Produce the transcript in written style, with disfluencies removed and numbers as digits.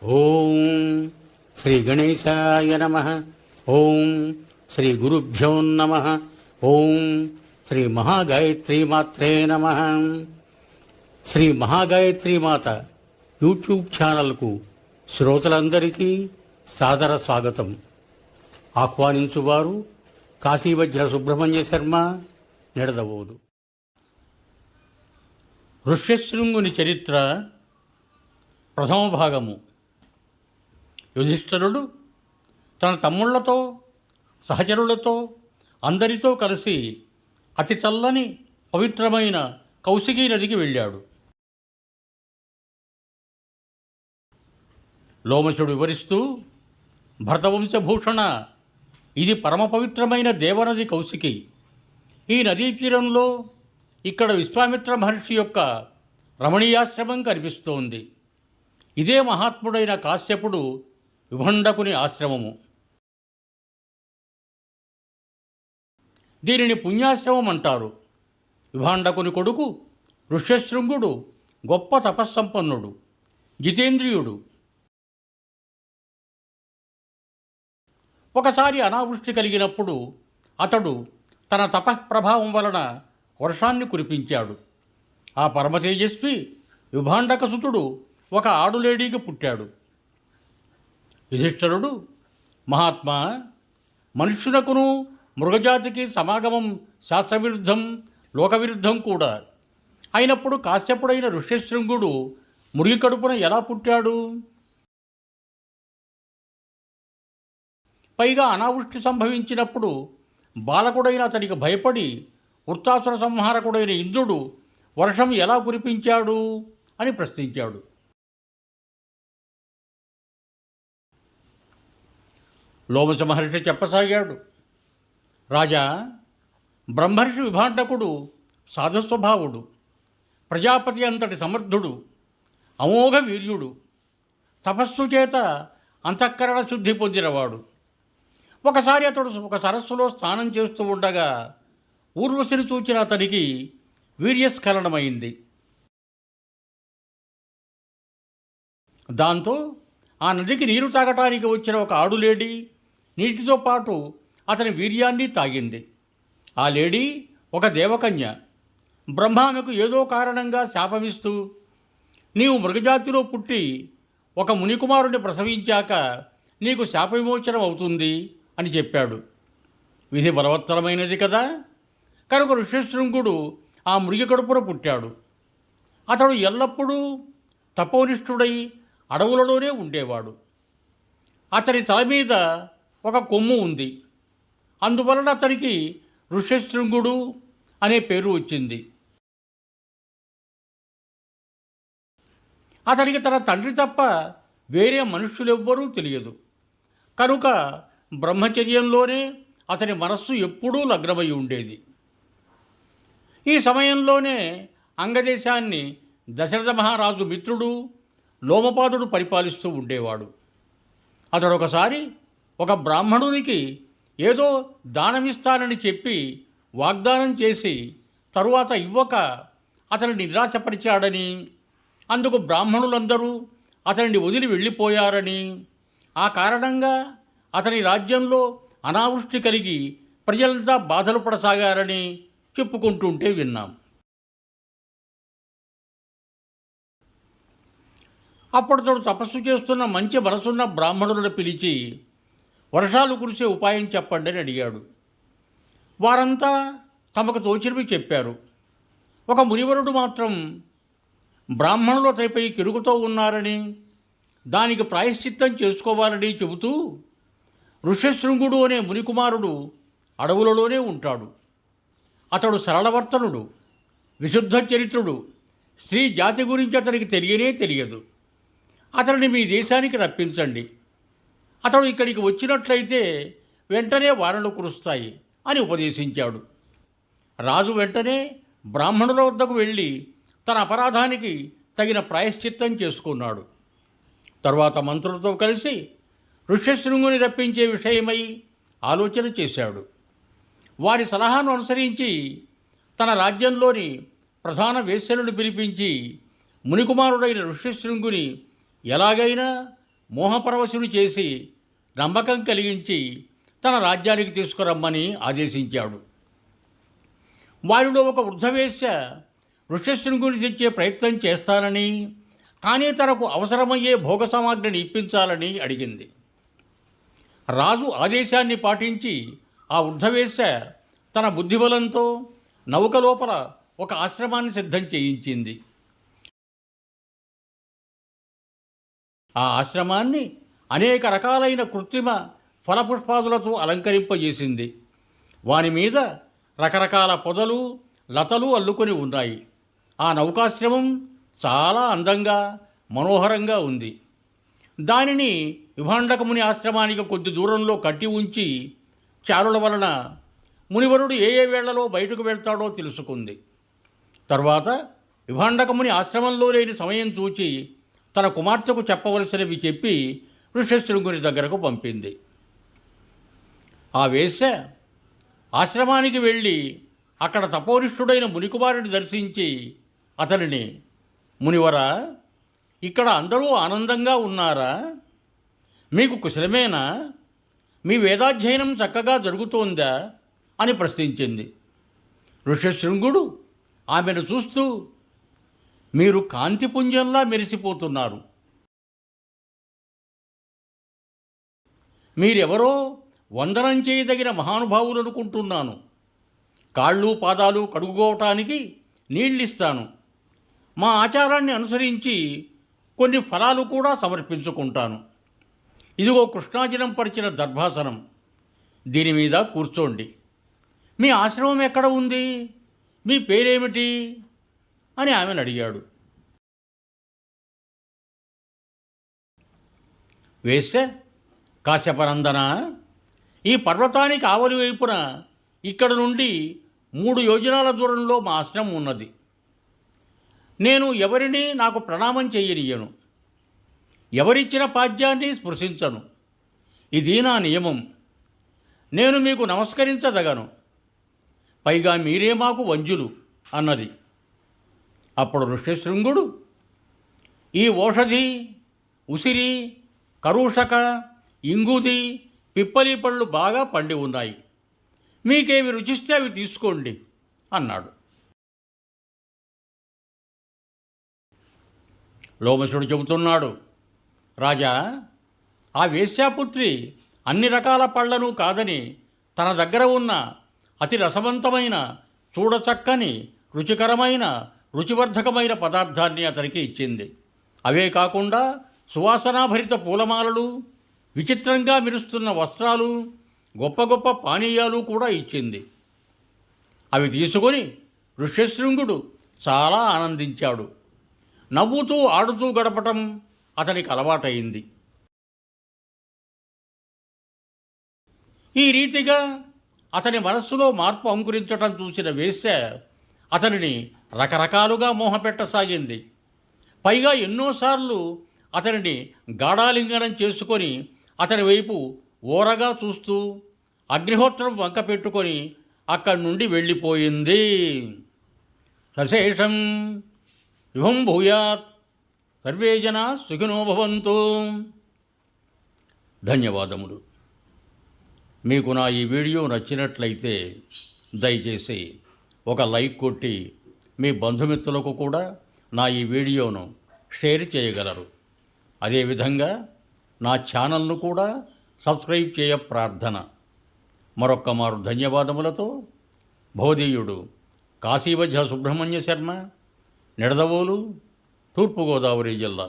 ఓం శ్రీ గణేశాయ నమః. ఓం శ్రీ గురుభ్యో నమః. ఓం శ్రీ మహాగాయత్రీమాత్రే నమః. శ్రీ మహాగాయత్రీమాత యూట్యూబ్ ఛానల్కు శ్రోతలందరికీ సాదర స్వాగతం. ఆహ్వానించువారు కాశీవజ్ర సుబ్రహ్మణ్య శర్మ, నిడదవోలు. ఋష్యశృంగుని చరిత్ర ప్రథమ భాగము. యుధిష్ఠిరుడు తన తమ్ముళ్లతో సహచరులతో అందరితో కలిసి అతి చల్లని పవిత్రమైన కౌశికీ నదికి వెళ్ళాడు. లోమశుడు వివరిస్తూ, భరతవంశభూషణ, ఇది పరమ పవిత్రమైన దేవనది కౌశికి. ఈ నదీ తీరంలో ఇక్కడ విశ్వామిత్ర మహర్షి యొక్క రమణీయాశ్రమం కనిపిస్తోంది. ఇదే మహాత్ముడైన కాశ్యపుడు విభండకుని ఆశ్రమము. దీనిని పుణ్యాశ్రమం అంటారు. విభాండకుని కొడుకు ఋష్యశృంగుడు గొప్ప తపస్సంపన్నుడు, జితేంద్రియుడు. ఒకసారి అనావృష్టి కలిగినప్పుడు అతడు తన తపఃప్రభావం వలన వర్షాన్ని కురిపించాడు. ఆ పరమతేజస్వి విభాండకసుతుడు ఒక ఆడులేడీకి పుట్టాడు. యుధిష్ఠిరుడు, మహాత్మా, మనుష్యునకును మృగజాతికి సమాగమం శాస్త్రవిరుద్ధం, లోకవిరుద్ధం కూడా. అయినప్పుడు కాశ్యపుడైన ఋష్యశృంగుడు మురిగి కడుపున ఎలా పుట్టాడు? పైగా అనావృష్టి సంభవించినప్పుడు బాలకుడైన అతనికి భయపడి వృత్తాసుర సంహారకుడైన ఇంద్రుడు వర్షం ఎలా కురిపించాడు అని ప్రశ్నించాడు. లోమశ మహర్షి చెప్పసాగాడు. రాజా, బ్రహ్మర్షి విభాండకుడు సాధుస్వభావుడు, ప్రజాపతి అంతటి సమర్థుడు, అమోఘ వీర్యుడు, తపస్సు చేత అంతఃకరణ శుద్ధి పొందినవాడు. ఒకసారి అతడు ఒక సరస్సులో స్నానం చేస్తూ ఉండగా ఊర్వశిని చూచిన అతనికి వీర్యస్ఖలనమైంది. దాంతో ఆ నదికి నీరు తాగటానికి వచ్చిన ఒక ఆడులేడీ నీటితో పాటు అతని వీర్యాన్ని తాగింది. ఆ లేడీ ఒక దేవకన్య. బ్రహ్మ ఆమెకు ఏదో కారణంగా శాపమిస్తూ, నీవు మృగజాతిలో పుట్టి ఒక మునికుమారుని ప్రసవించాక నీకు శాప విమోచనం అవుతుంది అని చెప్పాడు. విధి బలవత్తరమైనది కదా. కనుక ఋష్యశృంగుడు ఆ మృగి కడుపున పుట్టాడు. అతడు ఎల్లప్పుడూ తపోనిష్ఠుడై అడవులలోనే ఉండేవాడు. అతని తల మీద ఒక కొమ్ము ఉంది. అందువలన అతనికి ఋష్యశృంగుడు అనే పేరు వచ్చింది. అతనికి తన తండ్రి తప్ప వేరే మనుష్యులెవ్వరూ తెలియదు. కనుక బ్రహ్మచర్యంలోనే అతని మనస్సు ఎప్పుడూ లగ్నమై ఉండేది. ఈ సమయంలోనే అంగదేశాన్ని దశరథ మహారాజు మిత్రుడు లోమపాదుడు పరిపాలిస్తూ ఉండేవాడు. అతడు ఒకసారి ఒక బ్రాహ్మణునికి ఏదో దానమిస్తానని చెప్పి వాగ్దానం చేసి తరువాత ఇవ్వక అతనిని నిరాశపరిచాడని, అందుకు బ్రాహ్మణులందరూ అతనిని వదిలి వెళ్ళిపోయారని, ఆ కారణంగా అతని రాజ్యంలో అనావృష్టి కలిగి ప్రజలంతా బాధలు పడసాగారని చెప్పుకుంటుంటే విన్నాం. అప్పుడు అతడు తపస్సు చేస్తున్న మంచి మనసున్న బ్రాహ్మణులను పిలిచి వర్షాలు కురిసే ఉపాయం చెప్పండి అని అడిగాడు. వారంతా తమకు తోచినవి చెప్పారు. ఒక మునివరుడు మాత్రం బ్రాహ్మణులు అతనిపై కిరుగుతో ఉన్నారని, దానికి ప్రాయశ్చిత్తం చేసుకోవాలని చెబుతూ, ఋష్యశృంగుడు అనే మునికుమారుడు అడవులలోనే ఉంటాడు. అతడు సరళవర్తనుడు, విశుద్ధ చరిత్రుడు, స్త్రీ జాతి గురించి అతనికి తెలియనే తెలియదు. అతనిని మీ దేశానికి రప్పించండి. అతడు ఇక్కడికి వచ్చినట్లయితే వెంటనే వానలు కురుస్తాయి అని ఉపదేశించాడు. రాజు వెంటనే బ్రాహ్మణుల వద్దకు వెళ్ళి తన అపరాధానికి తగిన ప్రాయశ్చిత్తం చేసుకున్నాడు. తరువాత మంత్రులతో కలిసి ఋష్యశృంగుని రప్పించే విషయమై ఆలోచన చేశాడు. వారి సలహాను అనుసరించి తన రాజ్యంలోని ప్రధాన వేశ్యలను పిలిపించి మునికుమారుడైన ఋష్యశృంగుని ఎలాగైనా మోహపరవశుని చేసి నమ్మకం కలిగించి తన రాజ్యానికి తీసుకురమ్మని ఆదేశించాడు. వారిలో ఒక వృద్ధవేశ్య ఋష్యశృంగుని తెచ్చే ప్రయత్నం చేస్తానని, కానీ తనకు అవసరమయ్యే భోగ సామాగ్రిని ఇప్పించాలని అడిగింది. రాజు ఆదేశాన్ని పాటించి ఆ వృద్ధవేశ్య తన బుద్ధిబలంతో నౌక లోపల ఒక ఆశ్రమాన్ని సిద్ధం చేయించింది. ఆ ఆశ్రమాన్ని అనేక రకాలైన కృత్రిమ ఫలపుష్పాదులతో అలంకరింపజేసింది. వాని మీద రకరకాల పొదలు లతలు అల్లుకొని ఉన్నాయి. ఆ నౌకాశ్రమం చాలా అందంగా మనోహరంగా ఉంది. దానిని విభాండకముని ఆశ్రమానికి కొద్ది దూరంలో కట్టి ఉంచి చారుల వలన మునివరుడు ఏ ఏ వేళ్లలో బయటకు వెళ్తాడో తెలుసుకుంది. తర్వాత విభాండకముని ఆశ్రమంలో లేని సమయం చూచి తన కుమార్తెకు చెప్పవలసినవి చెప్పి ఋష్యశృంగుని దగ్గరకు పంపింది. ఆ వేశ్య ఆశ్రమానికి వెళ్ళి అక్కడ తపోనిష్ఠుడైన మునికుమారుని దర్శించి అతనిని, మునివరా, ఇక్కడ అందరూ ఆనందంగా ఉన్నారా? మీకు కుశలమేనా? మీ వేదాధ్యయనం చక్కగా జరుగుతోందా అని ప్రశ్నించింది. ఋష్యశృంగుడు ఆమెను చూస్తూ, మీరు కాంతిపుంజంలా మెరిసిపోతున్నారు. మీరెవరో వందనం చేయదగిన మహానుభావులు అనుకుంటున్నాను. కాళ్ళు పాదాలు కడుగుకోవటానికి నీళ్ళిస్తాను. మా ఆచారాన్ని అనుసరించి కొన్ని ఫలాలు కూడా సమర్పించుకుంటాను. ఇదిగో కృష్ణాజనం పరిచిన దర్భాసనం, దీని మీద కూర్చోండి. మీ ఆశ్రమం ఎక్కడ ఉంది? మీ పేరేమిటి అని ఆమెను అడిగాడు. వేశ్య, కాశ్యపనందన, ఈ పర్వతానికి ఆవలి వైపున ఇక్కడ నుండి 3 యోజనాల దూరంలో మా ఆశ్రమం ఉన్నది. నేను ఎవరిని నాకు ప్రణామం చేయనీయను. ఎవరిచ్చిన పాద్యాన్ని స్పృశించను. ఇది నా నియమం. నేను మీకు నమస్కరించదగను. పైగా మీరే మాకు వంజులు అన్నది. అప్పుడు ఋష్యశృంగుడు, ఈ ఓషధి, ఉసిరి, కరూషక, ఇంగుది, పిప్పలి పళ్ళు బాగా పండి ఉన్నాయి. మీకేవి రుచిస్తే అవి తీసుకోండి అన్నాడు. లోమశుడు చెబుతున్నాడు, రాజా, ఆ వేశ్యాపుత్రి అన్ని రకాల పళ్లను కాదని తన దగ్గర ఉన్న అతి రసవంతమైన, చూడచక్కని, రుచికరమైన, రుచివర్ధకమైన పదార్థాన్ని అతనికి ఇచ్చింది. అవే కాకుండా సువాసనాభరిత పూలమాలలు, విచిత్రంగా మెరుస్తున్న వస్త్రాలు, గొప్ప గొప్ప పానీయాలు కూడా ఇచ్చింది. అవి తీసుకొని ఋష్యశృంగుడు చాలా ఆనందించాడు. నవ్వుతూ ఆడుతూ గడపటం అతనికి అలవాటైంది. ఈ రీతిగా అతని మనస్సులో మార్పు అంకురించటం చూసిన వేశ్య అతనిని రకరకాలుగా మోహపెట్టసాగింది. పైగా ఎన్నోసార్లు అతనిని గాఢాలింగనం చేసుకొని అతని వైపు ఓరగా చూస్తూ అగ్నిహోత్రం వంక పెట్టుకొని అక్కడి నుండి వెళ్ళిపోయింది. సశేషం శుభం భూయాత్. సర్వే జనా సుఖినో భవంతు. ధన్యవాదములు. మీకు నా ఈ వీడియో నచ్చినట్లయితే దయచేసి ఒక లైక్ కొట్టి మీ బంధుమిత్రులకు కూడా నా ఈ వీడియోను షేర్ చేయగలరు. అదేవిధంగా నా ఛానల్ను కూడా సబ్స్క్రైబ్ చేయ ప్రార్థన. మరొక్క మారు ధన్యవాదములతో భవదీయుడు కాశీవజ్ర సుబ్రహ్మణ్య శర్మ, నిడదవోలు, తూర్పుగోదావరి జిల్లా.